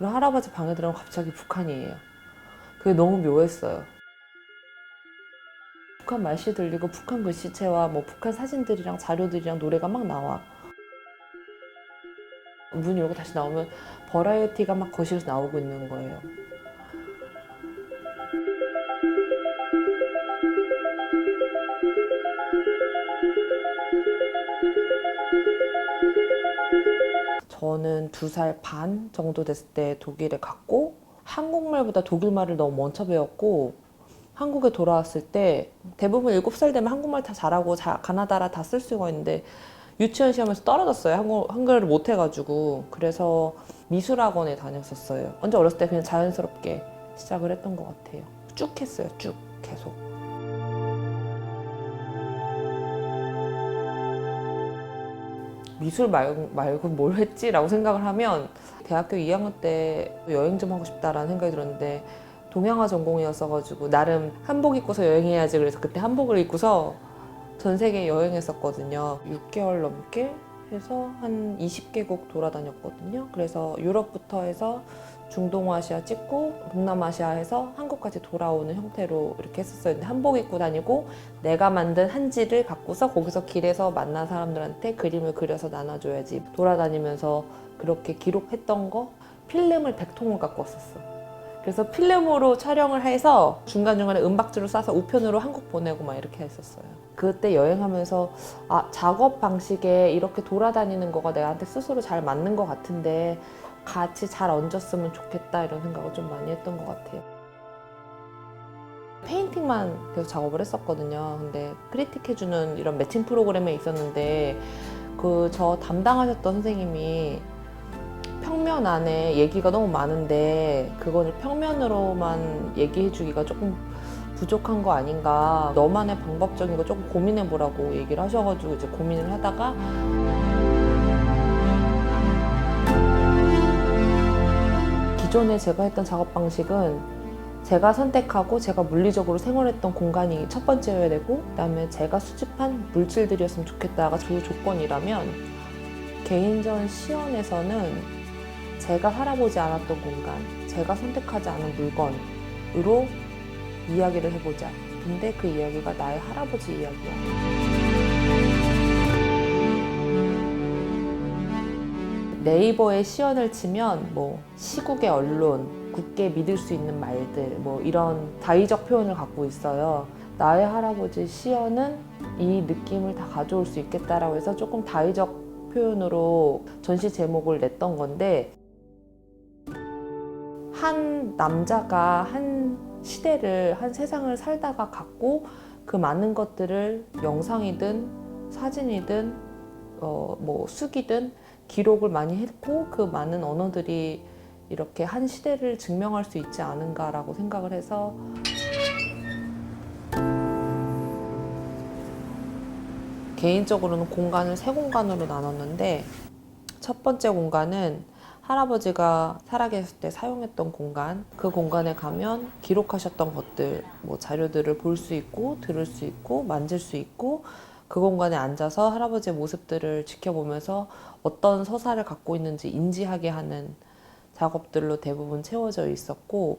그리고 할아버지 방에 들어가면 갑자기 북한이에요. 그게 너무 묘했어요. 북한 말씨 들리고 북한 글씨체와 뭐 북한 사진들이랑 자료들이랑 노래가 막 나와. 문 열고 다시 나오면 버라이어티가 막 거실에서 나오고 있는 거예요. 저는 2살 반 정도 됐을 때 독일에 갔고 한국말보다 독일말을 너무 먼저 배웠고 한국에 돌아왔을 때 대부분 7살 되면 한국말 다 잘하고 가나다라 다 쓸 수가 있는데 유치원 시험에서 떨어졌어요. 한글을 못 해가지고. 그래서 미술학원에 다녔었어요. 완전 어렸을 때 그냥 자연스럽게 시작을 했던 것 같아요. 쭉 했어요. 쭉 계속. 미술 말고 뭘 했지라고 생각을 하면 대학교 2학년 때 여행 좀 하고 싶다라는 생각이 들었는데 동양화 전공이었어가지고 나름 한복 입고서 여행해야지 그래서 그때 한복을 입고서 전 세계 여행했었거든요. 6개월 넘게 해서 한 20개국 돌아다녔거든요. 그래서 유럽부터 해서 중동아시아 찍고 동남아시아에서 한국까지 돌아오는 형태로 이렇게 했었어요. 근데 한복 입고 다니고 내가 만든 한지를 갖고서 거기서 길에서 만난 사람들한테 그림을 그려서 나눠줘야지. 돌아다니면서 그렇게 기록했던 거 필름을 100통을 갖고 왔었어. 그래서 필름으로 촬영을 해서 중간중간에 은박지로 싸서 우편으로 한국 보내고 막 이렇게 했었어요. 그때 여행하면서 작업 방식에 이렇게 돌아다니는 거가 내한테 스스로 잘 맞는 것 같은데 같이 잘 얹었으면 좋겠다 이런 생각을 좀 많이 했던 것 같아요. 페인팅만 계속 작업을 했었거든요. 근데 크리틱 해주는 이런 매칭 프로그램에 있었는데 저 담당하셨던 선생님이 평면 안에 얘기가 너무 많은데 그거를 평면으로만 얘기해 주기가 조금 부족한 거 아닌가, 너만의 방법적인 거 조금 고민해 보라고 얘기를 하셔가지고 이제 고민을 하다가 기존에 제가 했던 작업 방식은 제가 선택하고 제가 물리적으로 생활했던 공간이 첫 번째여야 되고 그다음에 제가 수집한 물질들이었으면 좋겠다가 주 조건이라면 개인전 시연에서는 제가 살아보지 않았던 공간, 제가 선택하지 않은 물건으로 이야기를 해보자. 근데 그 이야기가 나의 할아버지 이야기야. 네이버에 시연을 치면 뭐 시국의 언론, 굳게 믿을 수 있는 말들, 뭐 이런 다의적 표현을 갖고 있어요. 나의 할아버지 시연은 이 느낌을 다 가져올 수 있겠다라고 해서 조금 다의적 표현으로 전시 제목을 냈던 건데, 한 남자가 한 시대를, 한 세상을 살다가 갖고 그 많은 것들을 영상이든 사진이든 뭐 수기든 기록을 많이 했고 그 많은 언어들이 이렇게 한 시대를 증명할 수 있지 않은가라고 생각을 해서 개인적으로는 공간을 3공간으로 나눴는데, 첫 번째 공간은 할아버지가 살아계실 때 사용했던 공간, 그 공간에 가면 기록하셨던 것들, 뭐 자료들을 볼 수 있고 들을 수 있고 만질 수 있고 그 공간에 앉아서 할아버지의 모습들을 지켜보면서 어떤 서사를 갖고 있는지 인지하게 하는 작업들로 대부분 채워져 있었고,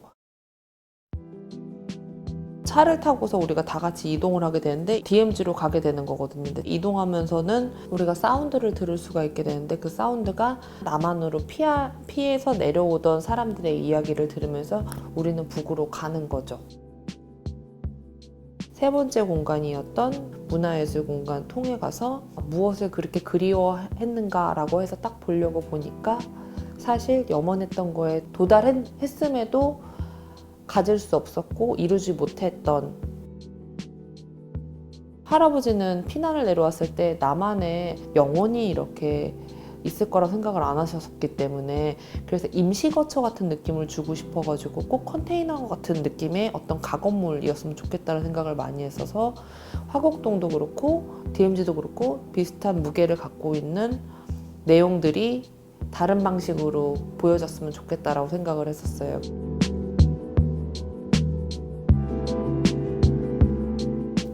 차를 타고서 우리가 다 같이 이동을 하게 되는데 DMZ로 가게 되는 거거든요. 근데 이동하면서는 우리가 사운드를 들을 수가 있게 되는데 그 사운드가 남한으로 피해서 내려오던 사람들의 이야기를 들으면서 우리는 북으로 가는 거죠. 세 번째 공간이었던 문화예술 공간 통에 가서 무엇을 그렇게 그리워했는가라고 해서 딱 보려고 보니까 사실 염원했던 거에 도달했음에도 가질 수 없었고 이루지 못했던, 할아버지는 피난을 내려왔을 때 나만의 영혼이 이렇게 있을 거라 생각을 안 하셨기 때문에 그래서 임시거처 같은 느낌을 주고 싶어가지고 꼭 컨테이너 같은 느낌의 어떤 가건물이었으면 좋겠다는 생각을 많이 했어서 화곡동도 그렇고 DMZ도 그렇고 비슷한 무게를 갖고 있는 내용들이 다른 방식으로 보여졌으면 좋겠다라고 생각을 했었어요.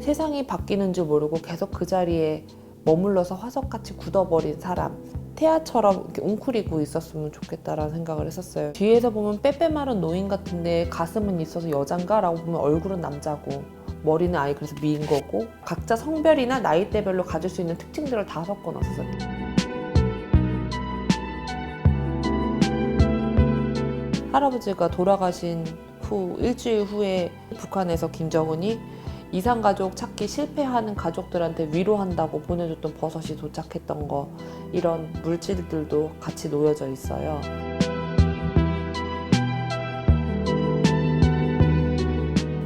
세상이 바뀌는 줄 모르고 계속 그 자리에 머물러서 화석같이 굳어버린 사람, 태아처럼 이렇게 웅크리고 있었으면 좋겠다라는 생각을 했었어요. 뒤에서 보면 빼빼 마른 노인 같은데 가슴은 있어서 여잔가? 라고 보면 얼굴은 남자고 머리는 아예 그래서 미인 거고 각자 성별이나 나이대별로 가질 수 있는 특징들을 다 섞어놨어요. 할아버지가 돌아가신 후 일주일 후에 북한에서 김정은이 이산가족 찾기 실패하는 가족들한테 위로한다고 보내줬던 버섯이 도착했던 거, 이런 물질들도 같이 놓여져 있어요.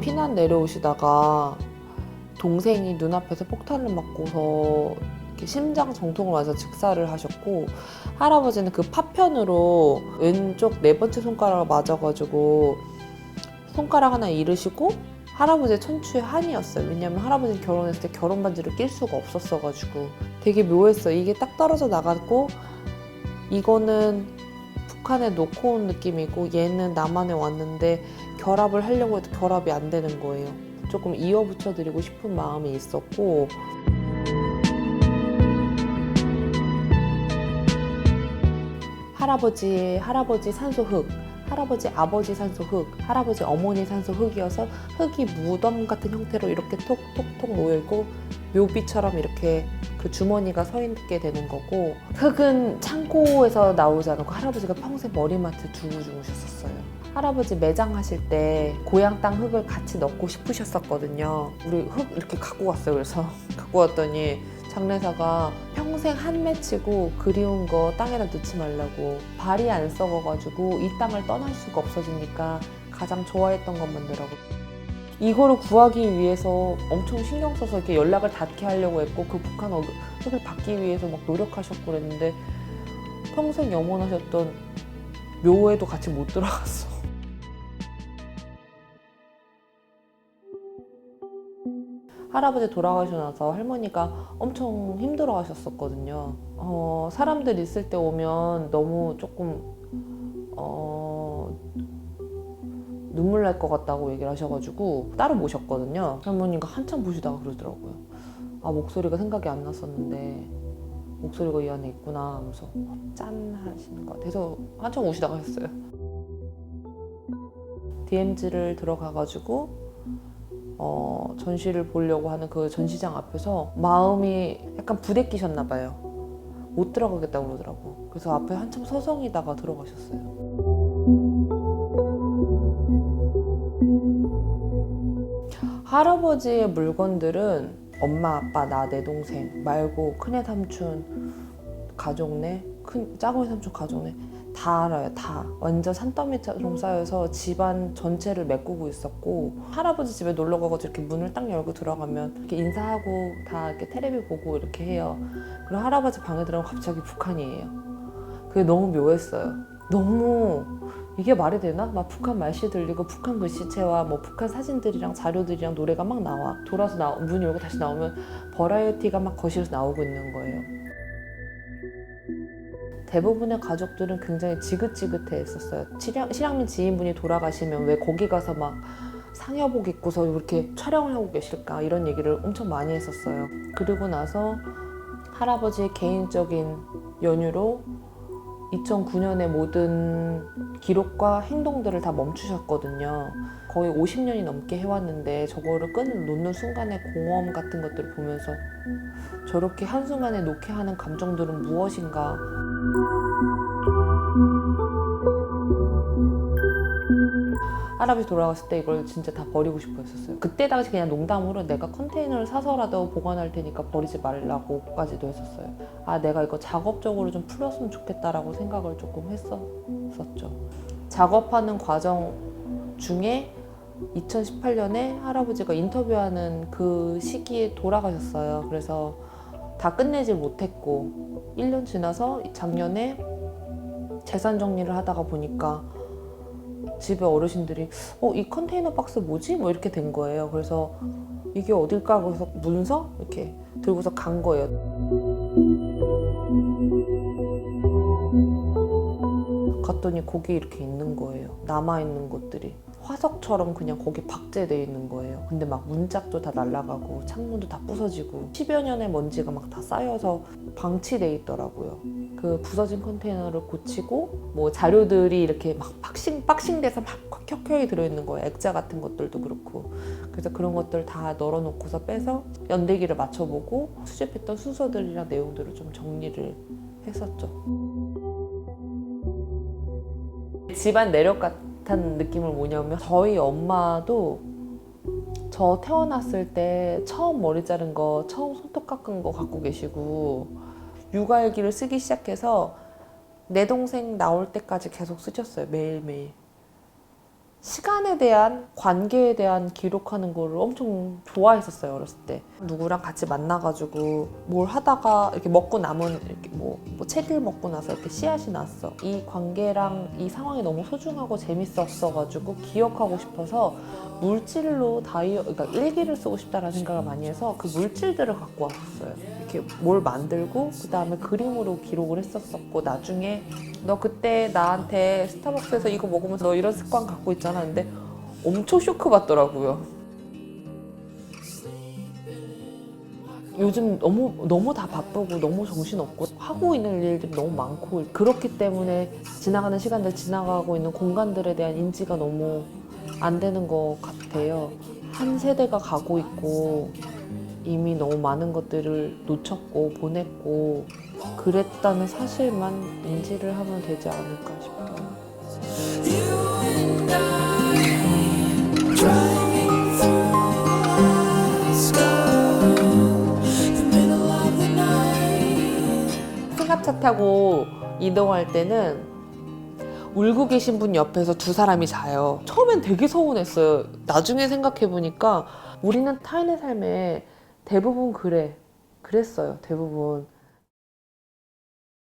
피난 내려오시다가 동생이 눈앞에서 폭탄을 맞고서 이렇게 심장 정통을 와서 즉사를 하셨고, 할아버지는 그 파편으로 왼쪽 네 번째 손가락을 맞아가지고 손가락 하나 잃으시고 할아버지의 천추의 한이었어요. 왜냐면 할아버지는 결혼했을 때 결혼 반지를 낄 수가 없었어가지고 되게 묘했어요. 이게 딱 떨어져 나갔고 이거는 북한에 놓고 온 느낌이고 얘는 남한에 왔는데 결합을 하려고 해도 결합이 안 되는 거예요. 조금 이어붙여 드리고 싶은 마음이 있었고, 할아버지 산소 흙, 할아버지 아버지 산소 흙, 할아버지 어머니 산소 흙이어서 흙이 무덤 같은 형태로 이렇게 톡톡톡 모여있고 묘비처럼 이렇게 그 주머니가 서 있게 되는 거고, 흙은 창고에서 나오지 않고 할아버지가 평생 머리맡에 두고 주무셨었어요. 할아버지 매장하실 때 고향 땅 흙을 같이 넣고 싶으셨었거든요. 우리 흙 이렇게 갖고 갔어요. 그래서 갖고 왔더니 장례사가 평생 한 맺히고 그리운 거 땅에다 넣지 말라고, 발이 안 썩어가지고 이 땅을 떠날 수가 없어지니까 가장 좋아했던 것만 넣으라고. 이거를 구하기 위해서 엄청 신경 써서 이렇게 연락을 닿게 하려고 했고 그 북한 흙을 받기 위해서 막 노력하셨고 그랬는데 평생 염원하셨던 묘에도 같이 못 들어갔어. 할아버지 돌아가시고 나서 할머니가 엄청 힘들어 하셨었거든요. 사람들 있을 때 오면 너무 조금 눈물 날 것 같다고 얘기를 하셔가지고 따로 모셨거든요. 할머니가 한참 보시다가 그러더라고요. 아, 목소리가 생각이 안 났었는데 목소리가 이 안에 있구나 하면서 짠 하시는 것 같아서 한참 우시다가 하셨어요. DMZ를 들어가가지고 전시를 보려고 하는 그 전시장 앞에서 마음이 약간 부대끼셨나 봐요. 못 들어가겠다고 그러더라고. 그래서 앞에 한참 서성이다가 들어가셨어요. 할아버지의 물건들은 엄마, 아빠, 나, 내 동생 말고 큰애 삼촌 가족네, 작은 삼촌 가족네 다 알아요. 다 완전 산더미처럼 쌓여서 집안 전체를 메꾸고 있었고, 할아버지 집에 놀러 가고 이렇게 문을 딱 열고 들어가면 이렇게 인사하고 다 이렇게 테레비 보고 이렇게 해요. 그리고 할아버지 방에 들어가면 갑자기 북한이에요. 그게 너무 묘했어요. 너무 이게 말이 되나? 막 북한 말씨 들리고 북한 글씨체와 뭐 북한 사진들이랑 자료들이랑 노래가 막 나와. 돌아서 문 열고 다시 나오면 버라이어티가 막 거실에서 나오고 있는 거예요. 대부분의 가족들은 굉장히 지긋지긋해 했었어요. 실향민 지인분이 돌아가시면 왜 거기 가서 막 상여복 입고서 이렇게 촬영을 하고 계실까, 이런 얘기를 엄청 많이 했었어요. 그리고 나서 할아버지의 개인적인 연유로 2009년에 모든 기록과 행동들을 다 멈추셨거든요. 거의 50년이 넘게 해왔는데 저거를 놓는 순간의 공허함 같은 것들을 보면서 저렇게 한순간에 놓게 하는 감정들은 무엇인가. 할아버지 돌아갔을 때 이걸 진짜 다 버리고 싶어 했었어요. 그때 당시 그냥 농담으로 내가 컨테이너를 사서라도 보관할 테니까 버리지 말라고까지도 했었어요. 아, 내가 이거 작업적으로 좀 풀었으면 좋겠다라고 생각을 조금 했었죠. 작업하는 과정 중에 2018년에 할아버지가 인터뷰하는 그 시기에 돌아가셨어요. 그래서 다 끝내질 못했고 1년 지나서 작년에 재산 정리를 하다가 보니까 집에 어르신들이 이 컨테이너 박스 뭐지? 뭐 이렇게 된 거예요. 그래서 이게 어딜까? 그래서 문서? 이렇게 들고서 간 거예요. 갔더니 거기 이렇게 있는 거예요. 남아있는 것들이. 화석처럼 그냥 거기 박제돼 있는 거예요. 근데 막 문짝도 다 날아가고 창문도 다 부서지고 10여 년의 먼지가 막 다 쌓여서 방치돼 있더라고요. 그 부서진 컨테이너를 고치고 뭐 자료들이 이렇게 막 박싱돼서 막 켜켜이 들어있는 거예요. 액자 같은 것들도 그렇고. 그래서 그런 것들 다 널어놓고서 빼서 연대기를 맞춰보고 수집했던 순서들이랑 내용들을 좀 정리를 했었죠. 집안 내력 같은 느낌을 뭐냐면 저희 엄마도 저 태어났을 때 처음 머리 자른 거, 처음 손톱 깎은 거 갖고 계시고 육아일기를 쓰기 시작해서 내 동생 나올 때까지 계속 쓰셨어요. 매일매일. 시간에 대한, 관계에 대한 기록하는 거를 엄청 좋아했었어요, 어렸을 때. 누구랑 같이 만나가지고 뭘 하다가 이렇게 먹고 남은 이렇게 뭐 책을 먹고 나서 이렇게 씨앗이 났어. 이 관계랑 이 상황이 너무 소중하고 재밌었어가지고 기억하고 싶어서 물질로 그러니까 일기를 쓰고 싶다라는 생각을 많이 해서 그 물질들을 갖고 왔었어요. 이렇게 뭘 만들고 그 다음에 그림으로 기록을 했었었고 나중에 너 그때 나한테 스타벅스에서 이거 먹으면서 너 이런 습관 갖고 있잖아. 근데 엄청 쇼크 받더라고요. 요즘 너무 다 바쁘고 너무 정신없고 하고 있는 일들이 너무 많고 그렇기 때문에 지나가는 시간들 지나가고 있는 공간들에 대한 인지가 너무 안 되는 것 같아요. 한 세대가 가고 있고 이미 너무 많은 것들을 놓쳤고 보냈고 그랬다는 사실만 인지를 하면 되지 않을까 싶어요. 승합차 타고 이동할 때는 울고 계신 분 옆에서 두 사람이 자요. 처음엔 되게 서운했어요. 나중에 생각해보니까 우리는 타인의 삶에 대부분 그랬어요. 대부분